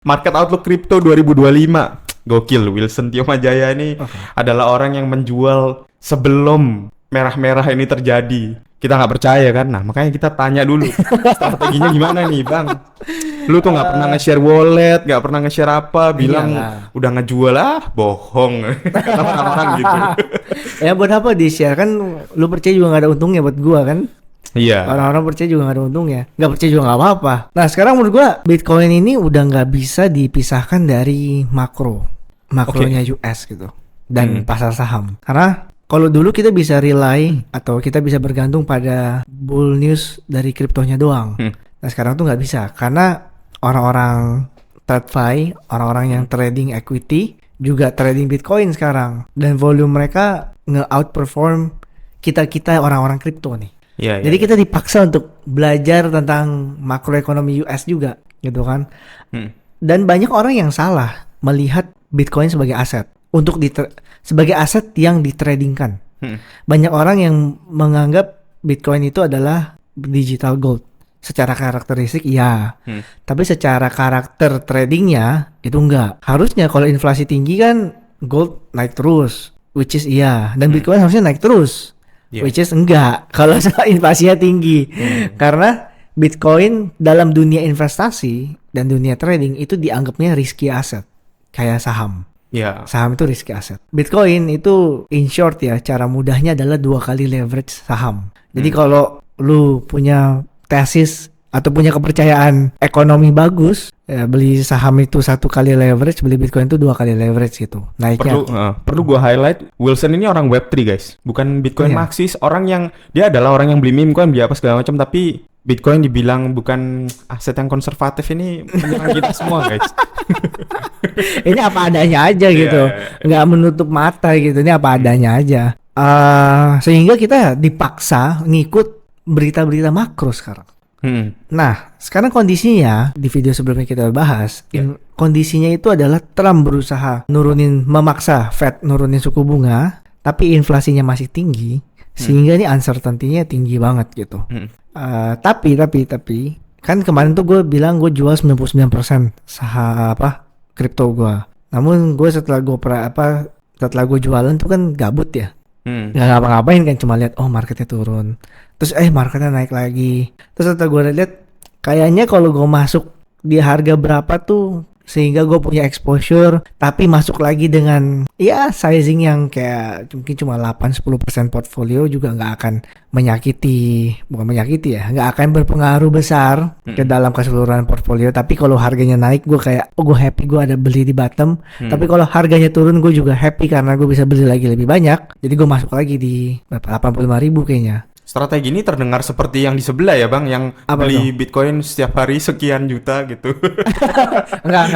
Market Outlook Crypto 2025. Gokil, Wilson Tiomajaya ini adalah orang yang menjual sebelum merah-merah ini terjadi. Kita nggak percaya kan? Nah, makanya kita tanya dulu strateginya gimana nih, Bang? Lu tuh nggak pernah nge-share wallet, nggak pernah nge-share apa, bilang udah ngejual bohong. Orang-orang gitu. Ya buat apa di-share kan? Lu percaya juga nggak ada untungnya buat gua kan? Iya. Orang-orang percaya juga nggak ada untungnya, nggak percaya juga nggak apa-apa. Nah sekarang menurut gua Bitcoin ini udah nggak bisa dipisahkan dari makronya US gitu dan pasar saham. Karena kalau dulu kita bisa rely atau kita bisa bergantung pada bull news dari kriptonya doang. Nah sekarang tuh nggak bisa karena orang-orang TradFi, orang-orang yang trading equity juga trading Bitcoin sekarang dan volume mereka nge-outperform kita orang-orang kripto nih. Jadi kita dipaksa untuk belajar tentang makroekonomi US juga gitu kan. Dan banyak orang yang salah melihat Bitcoin sebagai aset untuk sebagai aset yang ditradingkan. Banyak orang yang menganggap Bitcoin itu adalah digital gold. Secara karakteristik iya, tapi secara karakter tradingnya itu enggak. Harusnya kalau inflasi tinggi kan gold naik terus, which is iya, dan Bitcoin harusnya naik terus. Which is enggak kalau inflasinya tinggi. Karena Bitcoin dalam dunia investasi dan dunia trading itu dianggapnya risky asset. Kayak saham. Saham itu risky asset. Bitcoin itu in short ya, cara mudahnya adalah 2 kali leverage saham. Jadi kalau lu punya tesis atau punya kepercayaan ekonomi bagus, ya beli saham itu 1 kali leverage, beli Bitcoin itu 2 kali leverage gitu. Naiknya. Perlu gua highlight, Wilson ini orang Web3 guys, bukan Bitcoin Maxis. Orang yang dia adalah orang yang beli meme coin, beli apa segala macam, tapi Bitcoin dibilang bukan aset yang konservatif, ini menyerang kita semua guys. Ini apa adanya aja gitu, nggak menutup mata gitu. Ini apa adanya aja. Sehingga kita dipaksa ngikut berita-berita makro sekarang. Nah, sekarang kondisinya di video sebelumnya kita bahas, kondisinya itu adalah Trump berusaha memaksa Fed nurunin suku bunga, tapi inflasinya masih tinggi, sehingga ini uncertainty-nya tinggi banget gitu. Tapi kan kemarin tuh gue bilang gue jual 99% saham kripto gue. Namun gue setelah gue jualan tuh kan gabut ya. Nggak ngapa-ngapain kan, cuma lihat marketnya turun, terus marketnya naik lagi, terus setelah gue lihat kayaknya kalau gue masuk di harga berapa tuh sehingga gue punya exposure tapi masuk lagi dengan sizing yang kayak mungkin cuma 8-10% portfolio juga nggak akan nggak akan berpengaruh besar ke dalam keseluruhan portfolio. Tapi kalau harganya naik gue kayak gue happy, gue ada beli di bottom. Tapi kalau harganya turun gue juga happy karena gue bisa beli lagi lebih banyak, jadi gue masuk lagi di 85.000 kayaknya. Strategi ini terdengar seperti yang di sebelah ya Bang, yang beli Bitcoin setiap hari sekian juta gitu. Enggak.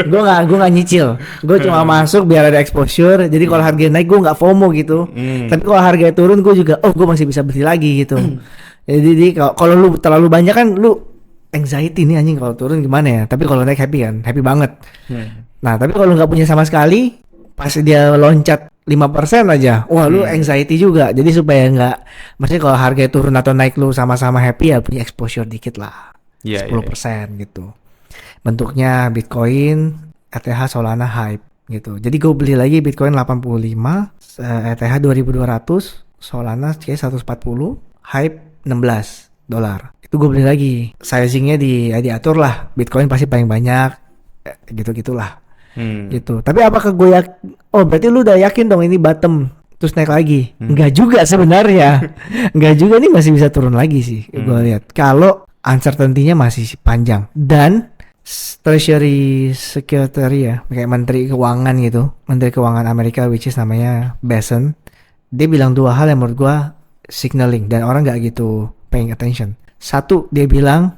Gue nggak nyicil. Gue cuma masuk biar ada exposure. Jadi kalau harga naik gue nggak FOMO gitu. Tapi kalau harga turun gue juga gue masih bisa beli lagi gitu. Jadi kalau lu terlalu banyak kan lu anxiety nih anjing, kalau turun gimana ya. Tapi kalau naik happy banget. Nah tapi kalau nggak punya sama sekali, pas dia loncat 5% aja, lu anxiety juga. Jadi supaya nggak, maksudnya kalau harga turun atau naik lu sama-sama happy ya punya exposure dikit lah, 10% gitu. Bentuknya Bitcoin, ETH, Solana, Hype gitu. Jadi gue beli lagi Bitcoin 85, ETH 2200, Solana kayak 140, Hype $16. Itu gue beli lagi. Sizingnya diatur lah. Bitcoin pasti paling banyak, gitu-gitulah. Gitu. Tapi apakah gue berarti lu udah yakin dong ini bottom terus naik lagi? Enggak juga sebenarnya. Enggak juga, nih masih bisa turun lagi sih. Gue lihat kalau uncertainty-nya masih panjang. Dan Treasury Secretary ya, kayak Menteri Keuangan gitu, Menteri Keuangan Amerika, which is namanya Bessent, dia bilang 2 hal yang menurut gue signaling dan orang nggak gitu paying attention. 1, dia bilang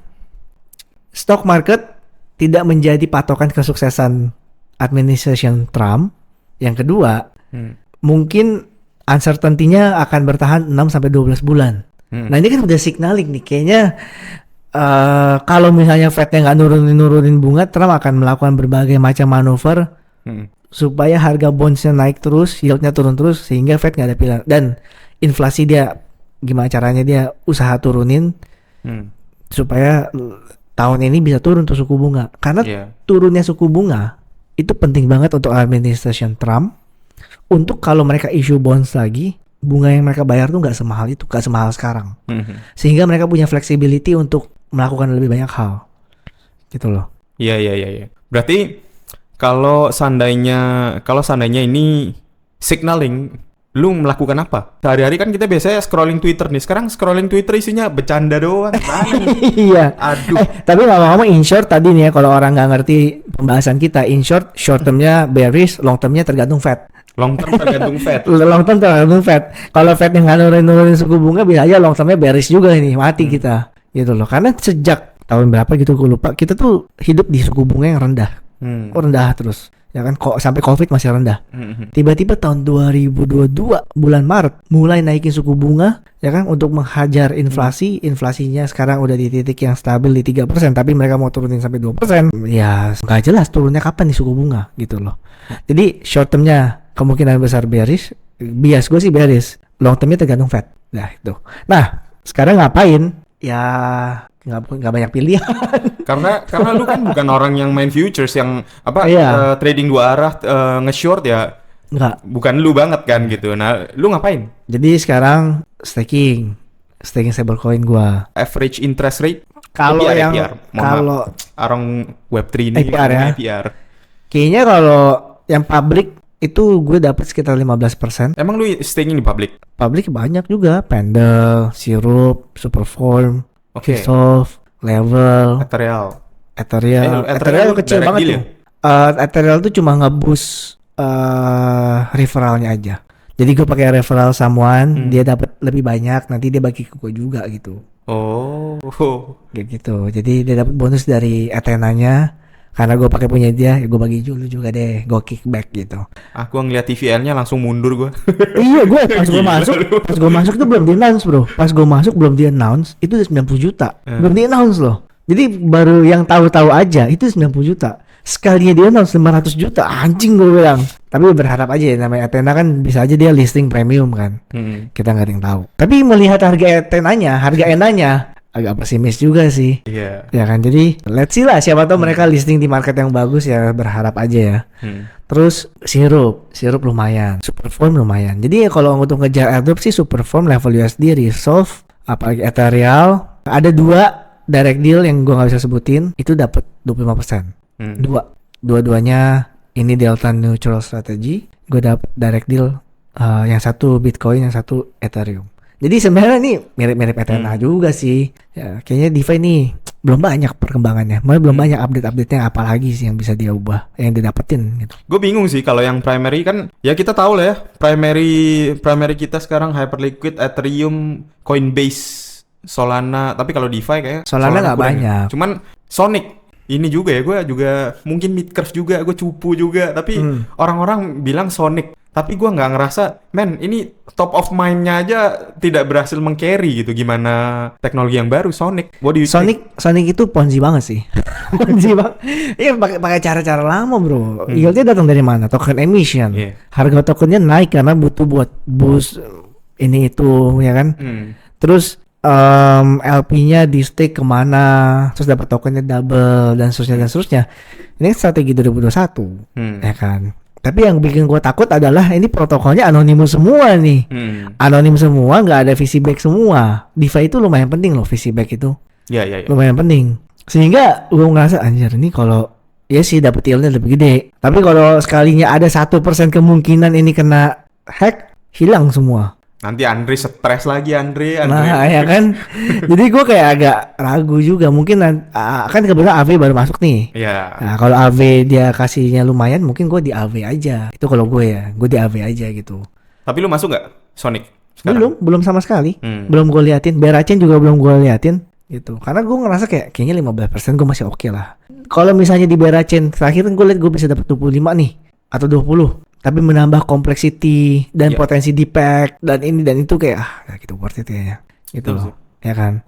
stock market tidak menjadi patokan kesuksesan administration Trump. Yang kedua, mungkin uncertainty-nya akan bertahan 6-12 bulan. Nah ini kan udah signaling nih, kayaknya kalau misalnya Fed-nya nggak nurunin bunga, Trump akan melakukan berbagai macam manuver supaya harga bonds-nya naik terus, yield-nya turun terus, sehingga Fed nggak ada pilihan. Dan inflasi dia gimana caranya dia usaha turunin supaya tahun ini bisa turun tuh suku bunga. Karena Iya. turunnya suku bunga itu penting banget untuk administration Trump. Untuk kalau mereka issue bonds lagi, bunga yang mereka bayar tuh nggak semahal itu, nggak semahal sekarang. Sehingga mereka punya flexibility untuk melakukan lebih banyak hal. Gitu loh. Iya, iya, iya, iya. Berarti kalau seandainya ini signaling, lu melakukan apa? Sehari-hari kan kita biasanya scrolling Twitter nih. Sekarang scrolling Twitter isinya bercanda doang. Mana nih? Iya. Aduh. Tapi ngomong-ngomong in short tadi nih ya, kalau orang nggak ngerti pembahasan kita, in short, short termnya bearish, long termnya tergantung Fed. Long term tergantung Fed. Long term tergantung Fed. Kalau Fed yang nggak nurunin suku bunga, bisa aja long termnya bearish juga ini, mati kita. Gitu loh. Karena sejak tahun berapa gitu gue lupa, kita tuh hidup di suku bunga yang rendah. Rendah terus. Ya kan, kok sampai Covid masih rendah. Tiba-tiba tahun 2022 bulan Maret mulai naikin suku bunga, ya kan, untuk menghajar inflasi. Inflasinya sekarang udah di titik yang stabil di 3%, tapi mereka mau turunin sampai 2%. Ya nggak jelas turunnya kapan nih suku bunga gitu loh. Jadi short termnya kemungkinan besar bearish, bias gue sih bearish. Long termnya tergantung Fed. Nah itu. Nah sekarang ngapain? Ya nggak banyak pilihan. Karena lu kan bukan orang yang main futures yang Iya. trading dua arah, nge-short ya. Nggak. Bukan lu banget kan gitu. Nah, lu ngapain? Jadi sekarang staking stablecoin gua. Average interest rate? Kalau APR, yang APR. kalau Orang Web3 ini APR ya. APR. kayaknya kalau yang public itu gue dapat sekitar 15%. Emang lu staking di public? Public banyak juga, Pendle, Sirup, Superform, Oke. Resolve, Level, Ethereal. Ethereal kecil direct banget deal tuh. Ethereal tuh cuma nge-boost referralnya aja. Jadi gue pakai referral someone, dia dapat lebih banyak, nanti dia bagi ke gue juga gitu. Oh. Kayak gitu. Jadi dia dapat bonus dari Athena-nya. Karena gue pakai punya dia, gue bagi dulu juga deh, gue kickback gitu. Aku ngeliat TVL-nya langsung mundur gua. Iya, gue pas gue masuk tuh belum di announce bro. Pas gue masuk belum di announce, itu udah 90 juta, belum di announce loh. Jadi baru yang tahu-tahu aja itu 90 juta. Sekalinya dia announce 500 juta, anjing gue bilang. Tapi berharap aja ya, namanya Athena kan bisa aja dia listing premium kan. Kita nggak ada yang tahu. Tapi melihat harga Athenanya, harga Enanya agak pesimis juga sih. Iya. Ya kan, jadi let's see lah, siapa tahu mereka listing di market yang bagus ya, berharap aja ya. Terus sirup lumayan, Superform lumayan. Jadi ya kalau untuk ngejar airdrop sih Superform, Level USD, Resolve, apalagi Ethereal. Ada 2 direct deal yang gua nggak bisa sebutin, itu dapat 25%. Dua-duanya ini delta neutral strategy. Gue dapat direct deal, yang satu Bitcoin, yang satu Ethereum. Jadi sebenarnya nih mirip-mirip Athena juga sih. Ya, kayaknya DeFi nih belum banyak perkembangannya. Malah belum banyak update-update-nya, apalagi sih yang bisa dia ubah, yang didapetin gitu. Gue bingung sih kalau yang primary kan ya kita tahu lah ya, primary kita sekarang Hyperliquid, Ethereum, Coinbase, Solana. Tapi kalau DeFi kayak Solana nggak kurang ya. banyak. Cuman Sonic ini juga ya, gue juga mungkin Midcurve juga, gue cupu juga. Tapi orang-orang bilang Sonic. Tapi gue nggak ngerasa, men, ini top of mind-nya aja tidak berhasil meng-carry gitu. Gimana teknologi yang baru, Sonic? What do you think? Sonic itu ponzi banget sih. Ponzi banget. Iya, pakai cara-cara lama, bro. Yieldnya datang dari mana? Token emission. Yeah. Harga tokennya naik karena butuh buat boost ini itu, ya kan? Terus LP-nya di stake kemana, terus dapat tokennya double dan seterusnya. Ini strategi 2021, ya kan? Tapi yang bikin gue takut adalah ini protokolnya anonymous semua nih. Anonim semua, nggak ada VC back semua. DeFi itu lumayan penting loh, VC back itu. Ya. Lumayan penting. Sehingga gue ngerasa anjir ini kalau ya sih dapat yieldnya lebih gede. Tapi kalau sekalinya ada 1% kemungkinan ini kena hack, hilang semua. Nanti Andre stres lagi, Andre. Nah ya kan. Jadi gue kayak agak ragu juga. Mungkin kan kebetulan AV baru masuk nih. Iya. Nah kalau AV dia kasihnya lumayan, mungkin gue di AV aja. Itu kalau gue ya, gue di AV aja gitu. Tapi lu masuk nggak Sonic sekarang? Belum sama sekali. Belum gue liatin. Beracen juga belum gue liatin gitu. Karena gue ngerasa kayaknya 15% gue masih oke lah. Kalau misalnya di Beracen terakhir kan gue liat gue bisa dapat 25 nih atau 20. Tapi menambah complexity dan potensi di pack dan ini dan itu kayak gitu worth it kayaknya gitu loh. Ya kan?